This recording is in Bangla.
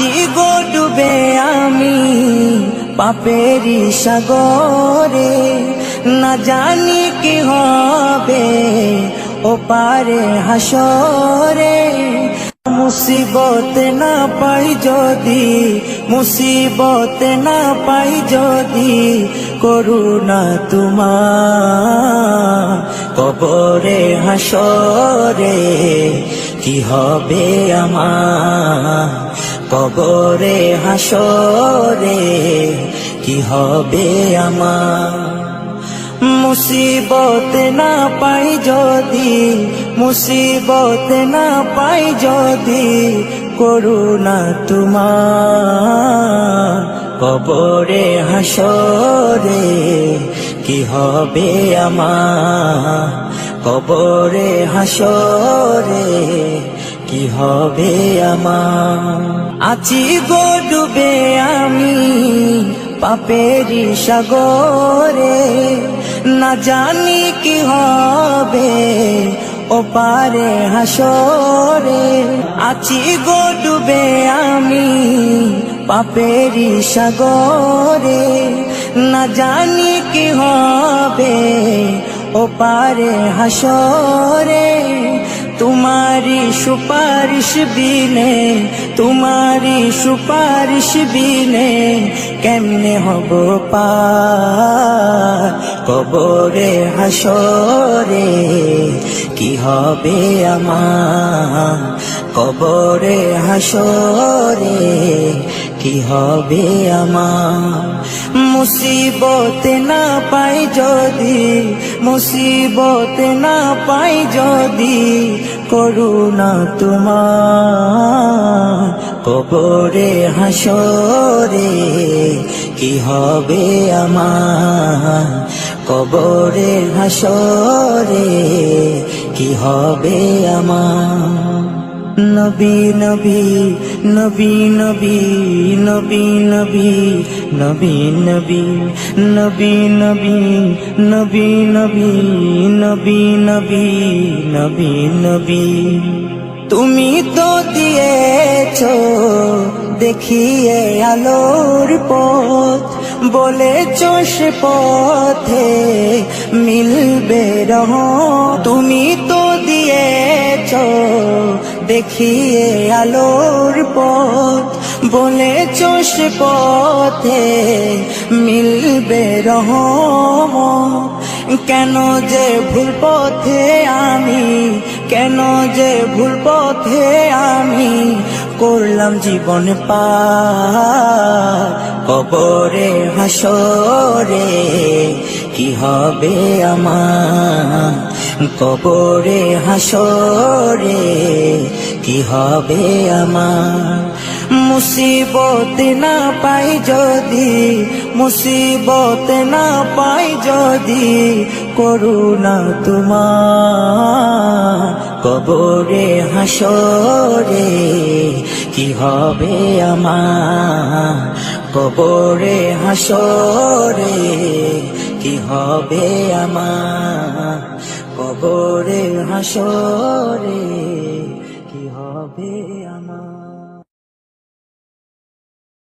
আছি গো ডুবে আমি পাপেরি সাগরে, না জানি কি হবে ও পারে হাসরে। মুসিবত না পাই যদি, মুসিবত না পাই যদি, করুণা তোমার কবরে হাসরে কি হবে আমার, কবরে হাসরে কি হবে আমার। মুসিবত না পাই যদি, মুসিবত না পাই যদি, করুণা তোমার কবরে হাসরে কি হবে আমার, কবরে হাসরে কি হবে আমার। আছি গো ডুবে আমি পাপেরি সাগরে, না জানি কি হবে ও পারে হাসরে। আছি গো ডুবে আমি পাপেরি সাগরে, না জানি কি হবে ও পারে হাসরে। तुम्हारी सुपारिश बिने, तुम्हारी सुपारिश बिने केमने हबो पार कबरे हासरे की हबे आमार, कबरे हासरे की हबे आमार। मुसीबत ना पाई जदि, मुसीबत ना पाई जदि, করুণা তোমার কবরে হাসরে কি হবে আমার, কবরে হাসরে কি হবে আমার। নবী নবী নবী নবী নবী নবী নবী নবী নবী নবী নবী নবী নবী নবী নবী নবী। তুমি তো দিয়েছো দেখিয়ে আলোর পথ, বলেছো সে পথে মিলবে রহমত। তুমি তো দিয়েছো দেখিয়ে আলোর পথ, বলেছো সে পথে মিলবে রহমত। কেন যে ভুল পথে আমি, কেন যে ভুল পথে আমি করলাম জীবন পার কবরে হাসরে কি হবে আমার, কবরে হাসরে কি হবে আমার। মুসিবত না পাই যদি, মুসিবত না পাই যদি, করুণা তোমার কবরে হাসরে কি হবে আমার, কবরে হাসরে কি হবে আমার, কবরে হাসরে কি হবে আমার।